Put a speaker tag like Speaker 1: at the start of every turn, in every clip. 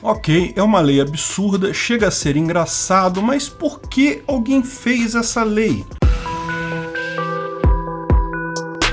Speaker 1: Ok, é uma lei absurda, chega a ser engraçado, mas por que alguém fez essa lei?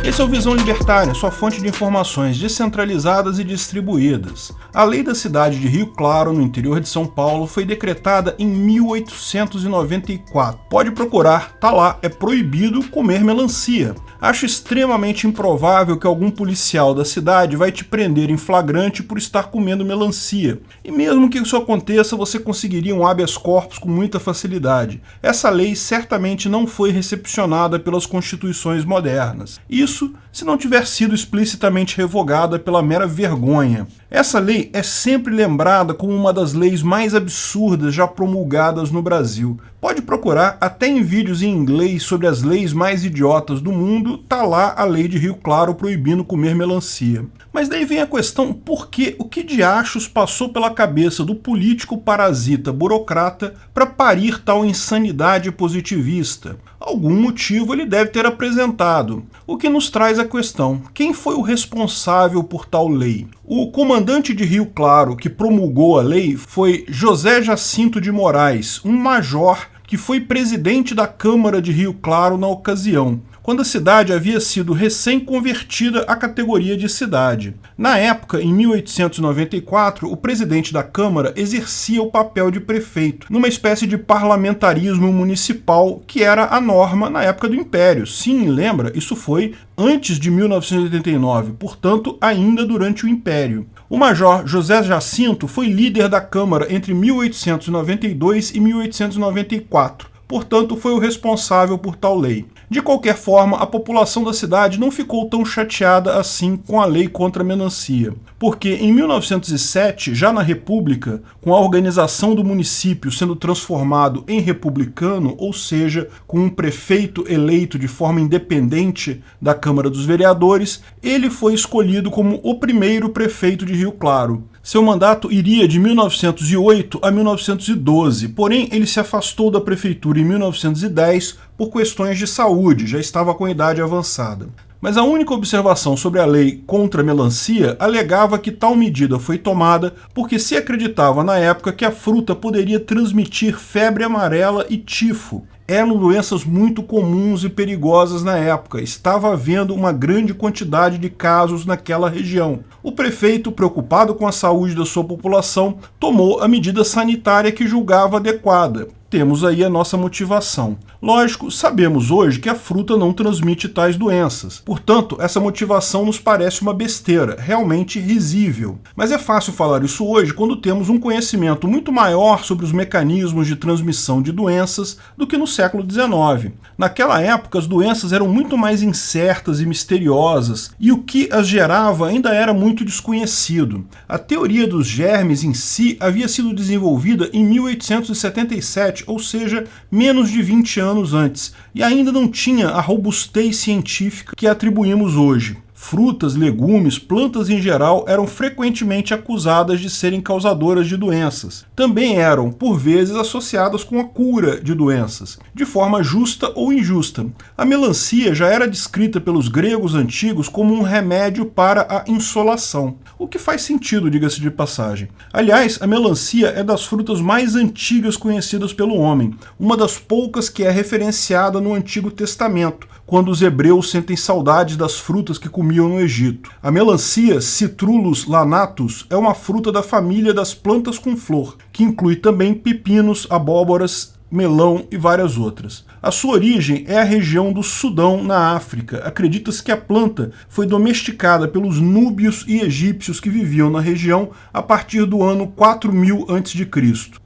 Speaker 1: Esse é o Visão Libertária, sua fonte de informações descentralizadas e distribuídas. A lei da cidade de Rio Claro, no interior de São Paulo, foi decretada em 1894. Pode procurar, tá lá, é proibido comer melancia. Acho extremamente improvável que algum policial da cidade vai te prender em flagrante por estar comendo melancia. E mesmo que isso aconteça, você conseguiria um habeas corpus com muita facilidade. Essa lei certamente não foi recepcionada pelas constituições modernas. Isso se não tiver sido explicitamente revogada pela mera vergonha. Essa lei é sempre lembrada como uma das leis mais absurdas já promulgadas no Brasil. Pode procurar, até em vídeos em inglês sobre as leis mais idiotas do mundo, tá lá a lei de Rio Claro proibindo comer melancia. Mas daí vem a questão, por que o que diachos passou pela cabeça do político parasita burocrata para parir tal insanidade positivista? Algum motivo ele deve ter apresentado. O que nos traz a questão, quem foi o responsável por tal lei? O comandante de Rio Claro que promulgou a lei foi José Jacinto de Moraes, um major que foi presidente da Câmara de Rio Claro na ocasião, quando a cidade havia sido recém-convertida à categoria de cidade. Na época, em 1894, o presidente da Câmara exercia o papel de prefeito, numa espécie de parlamentarismo municipal que era a norma na época do Império. Sim, lembra? Isso foi antes de 1989, portanto, ainda durante o Império. O major José Jacinto foi líder da Câmara entre 1892 e 1894. Portanto, foi o responsável por tal lei. De qualquer forma, a população da cidade não ficou tão chateada assim com a lei contra a melancia, porque em 1907, já na República, com a organização do município sendo transformado em republicano, ou seja, com um prefeito eleito de forma independente da Câmara dos Vereadores, ele foi escolhido como o primeiro prefeito de Rio Claro. Seu mandato iria de 1908 a 1912, porém ele se afastou da prefeitura em 1910 por questões de saúde, já estava com idade avançada. Mas a única observação sobre a lei contra a melancia alegava que tal medida foi tomada porque se acreditava na época que a fruta poderia transmitir febre amarela e tifo. Eram doenças muito comuns e perigosas na época, estava havendo uma grande quantidade de casos naquela região. O prefeito, preocupado com a saúde da sua população, tomou a medida sanitária que julgava adequada. Temos aí a nossa motivação. Lógico, sabemos hoje que a fruta não transmite tais doenças. Portanto, essa motivação nos parece uma besteira, realmente risível. Mas é fácil falar isso hoje quando temos um conhecimento muito maior sobre os mecanismos de transmissão de doenças do que no século XIX. Naquela época, as doenças eram muito mais incertas e misteriosas, e o que as gerava ainda era muito desconhecido. A teoria dos germes em si havia sido desenvolvida em 1877, ou seja, menos de 20 anos antes, e ainda não tinha a robustez científica que atribuímos hoje. Frutas, legumes, plantas em geral eram frequentemente acusadas de serem causadoras de doenças. Também eram, por vezes, associadas com a cura de doenças, de forma justa ou injusta. A melancia já era descrita pelos gregos antigos como um remédio para a insolação, o que faz sentido, diga-se de passagem. Aliás, a melancia é das frutas mais antigas conhecidas pelo homem, uma das poucas que é referenciada no Antigo Testamento, quando os hebreus sentem saudades das frutas que comiam no Egito. A melancia, Citrullus lanatus, é uma fruta da família das plantas com flor, que inclui também pepinos, abóboras, melão e várias outras. A sua origem é a região do Sudão, na África. Acredita-se que a planta foi domesticada pelos núbios e egípcios que viviam na região a partir do ano 4000 a.C.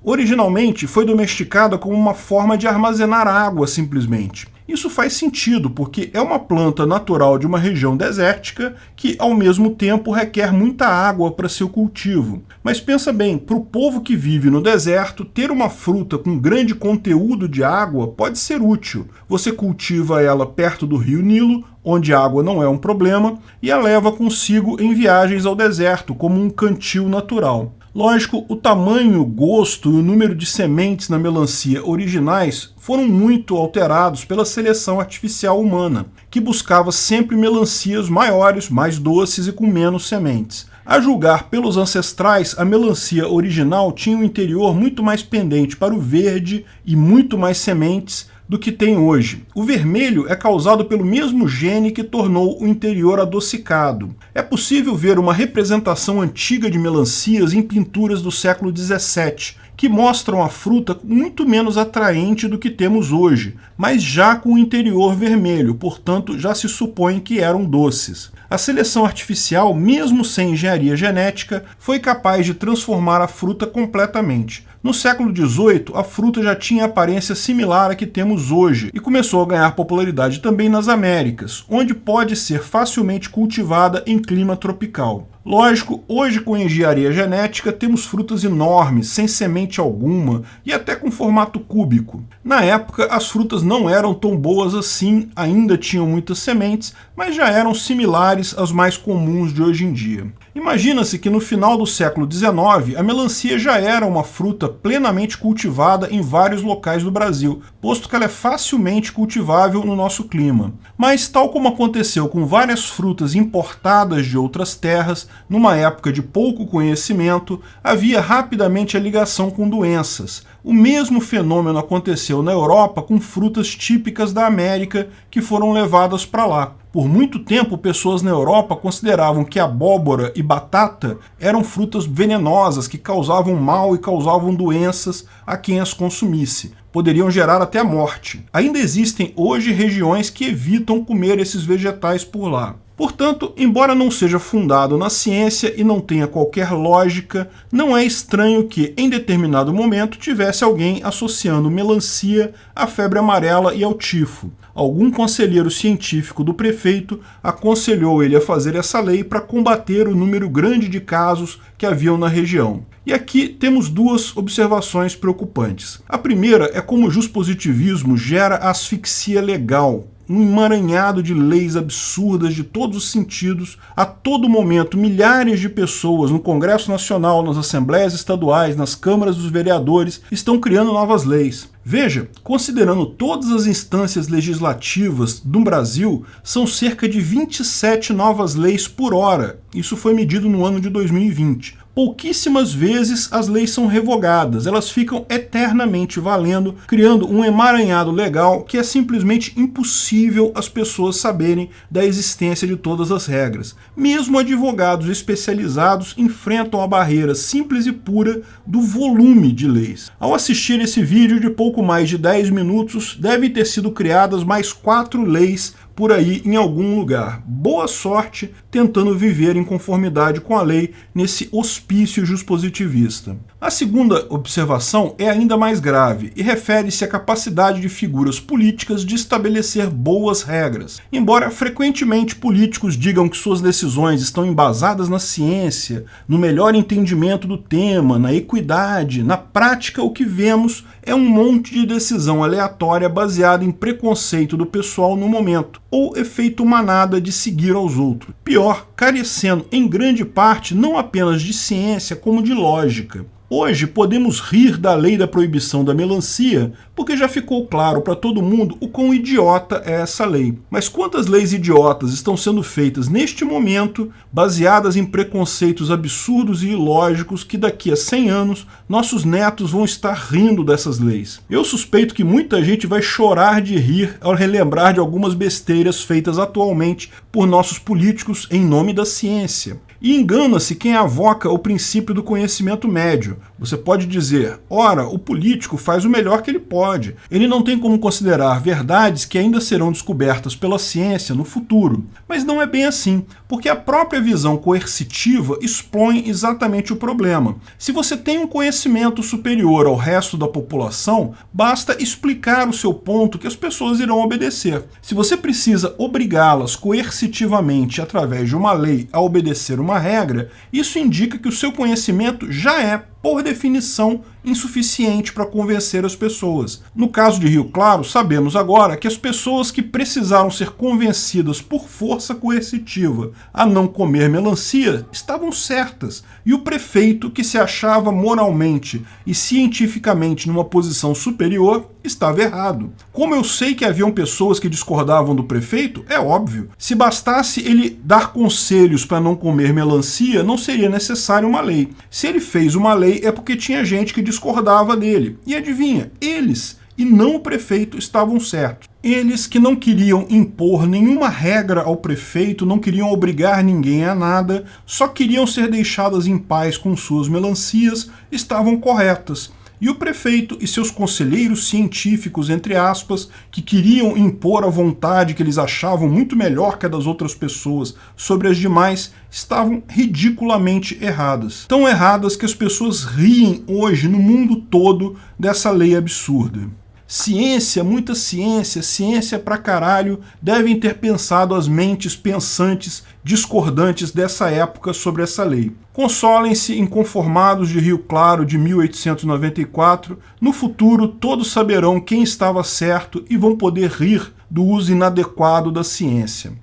Speaker 1: Originalmente foi domesticada como uma forma de armazenar água, simplesmente. Isso faz sentido, porque é uma planta natural de uma região desértica que, ao mesmo tempo, requer muita água para seu cultivo. Mas pensa bem, para o povo que vive no deserto, ter uma fruta com grande conteúdo de água pode ser útil. Você cultiva ela perto do rio Nilo, onde a água não é um problema, e a leva consigo em viagens ao deserto, como um cantil natural. Lógico, o tamanho, o gosto e o número de sementes na melancia originais foram muito alterados pela seleção artificial humana, que buscava sempre melancias maiores, mais doces e com menos sementes. A julgar pelos ancestrais, a melancia original tinha um interior muito mais pendente para o verde e muito mais sementes do que tem hoje. O vermelho é causado pelo mesmo gene que tornou o interior adocicado. É possível ver uma representação antiga de melancias em pinturas do século XVII, que mostram a fruta muito menos atraente do que temos hoje, mas já com o interior vermelho, portanto já se supõe que eram doces. A seleção artificial, mesmo sem engenharia genética, foi capaz de transformar a fruta completamente. No século XVIII, a fruta já tinha aparência similar à que temos hoje e começou a ganhar popularidade também nas Américas, onde pode ser facilmente cultivada em clima tropical. Lógico, hoje com engenharia genética temos frutas enormes, sem semente alguma e até com formato cúbico. Na época, as frutas não eram tão boas assim, ainda tinham muitas sementes, mas já eram similares às mais comuns de hoje em dia. Imagina-se que no final do século XIX, a melancia já era uma fruta plenamente cultivada em vários locais do Brasil, posto que ela é facilmente cultivável no nosso clima. Mas, tal como aconteceu com várias frutas importadas de outras terras, numa época de pouco conhecimento, havia rapidamente a ligação com doenças. O mesmo fenômeno aconteceu na Europa com frutas típicas da América que foram levadas para lá. Por muito tempo, pessoas na Europa consideravam que abóbora e batata eram frutas venenosas que causavam mal e causavam doenças a quem as consumisse. Poderiam gerar até a morte. Ainda existem hoje regiões que evitam comer esses vegetais por lá. Portanto, embora não seja fundado na ciência e não tenha qualquer lógica, não é estranho que, em determinado momento, tivesse alguém associando melancia à febre amarela e ao tifo. Algum conselheiro científico do prefeito aconselhou ele a fazer essa lei para combater o número grande de casos que haviam na região. E aqui temos duas observações preocupantes. A primeira é como o juspositivismo gera asfixia legal, um emaranhado de leis absurdas de todos os sentidos. A todo momento, milhares de pessoas no Congresso Nacional, nas assembleias estaduais, nas câmaras dos vereadores, estão criando novas leis. Veja, considerando todas as instâncias legislativas do Brasil, são cerca de 27 novas leis por hora. Isso foi medido no ano de 2020. Pouquíssimas vezes as leis são revogadas, elas ficam eternamente valendo, criando um emaranhado legal que é simplesmente impossível as pessoas saberem da existência de todas as regras. Mesmo advogados especializados enfrentam a barreira simples e pura do volume de leis. Ao assistir esse vídeo de pouco mais de 10 minutos, devem ter sido criadas mais 4 leis por aí em algum lugar. Boa sorte tentando viver em conformidade com a lei nesse hospício juspositivista. A segunda observação é ainda mais grave e refere-se à capacidade de figuras políticas de estabelecer boas regras. Embora frequentemente políticos digam que suas decisões estão embasadas na ciência, no melhor entendimento do tema, na equidade, na prática o que vemos é um monte de decisão aleatória baseada em preconceito do pessoal no momento, ou efeito manada de seguir aos outros. Pior, carecendo em grande parte não apenas de ciência, como de lógica. Hoje podemos rir da lei da proibição da melancia, porque já ficou claro para todo mundo o quão idiota é essa lei. Mas quantas leis idiotas estão sendo feitas neste momento, baseadas em preconceitos absurdos e ilógicos que daqui a 100 anos nossos netos vão estar rindo dessas leis? Eu suspeito que muita gente vai chorar de rir ao relembrar de algumas besteiras feitas atualmente por nossos políticos em nome da ciência. E engana-se quem avoca o princípio do conhecimento médio. Você pode dizer, ora, o político faz o melhor que ele pode. Ele não tem como considerar verdades que ainda serão descobertas pela ciência no futuro. Mas não é bem assim, porque a própria visão coercitiva expõe exatamente o problema. Se você tem um conhecimento superior ao resto da população, basta explicar o seu ponto que as pessoas irão obedecer. Se você precisa obrigá-las coercitivamente através de uma lei a obedecer uma regra, isso indica que o seu conhecimento já é, por definição, insuficiente para convencer as pessoas. No caso de Rio Claro, sabemos agora que as pessoas que precisaram ser convencidas por força coercitiva a não comer melancia estavam certas, e o prefeito, que se achava moralmente e cientificamente numa posição superior, estava errado. Como eu sei que haviam pessoas que discordavam do prefeito, é óbvio. Se bastasse ele dar conselhos para não comer melancia, não seria necessário uma lei. Se ele fez uma lei, é porque tinha gente que discordava dele. E adivinha, eles, e não o prefeito, estavam certos. Eles que não queriam impor nenhuma regra ao prefeito, não queriam obrigar ninguém a nada, só queriam ser deixadas em paz com suas melancias, estavam corretas. E o prefeito e seus conselheiros científicos, entre aspas, que queriam impor a vontade que eles achavam muito melhor que a das outras pessoas sobre as demais, estavam ridiculamente erradas. Tão erradas que as pessoas riem hoje no mundo todo dessa lei absurda. Ciência, muita ciência, ciência pra caralho, devem ter pensado as mentes pensantes, discordantes dessa época sobre essa lei. Consolem-se inconformados de Rio Claro de 1894, no futuro todos saberão quem estava certo e vão poder rir do uso inadequado da ciência.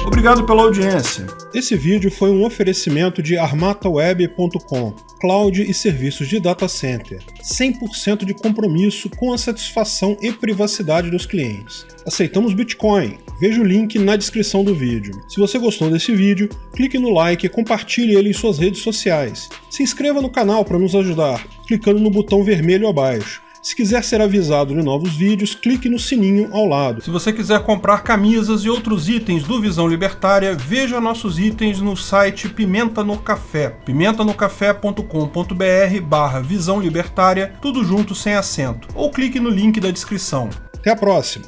Speaker 1: Obrigado pela audiência.
Speaker 2: Esse vídeo foi um oferecimento de armataweb.com, cloud e serviços de data center, 100% de compromisso com a satisfação e privacidade dos clientes. Aceitamos Bitcoin, veja o link na descrição do vídeo. Se você gostou desse vídeo, clique no like e compartilhe ele em suas redes sociais. Se inscreva no canal para nos ajudar, clicando no botão vermelho abaixo. Se quiser ser avisado de novos vídeos, clique no sininho ao lado.
Speaker 1: Se você quiser comprar camisas e outros itens do Visão Libertária, veja nossos itens no site Pimenta no Café, pimentanocafé.com.br/Visão Libertária, tudo junto sem acento, ou clique no link da descrição.
Speaker 2: Até a próxima!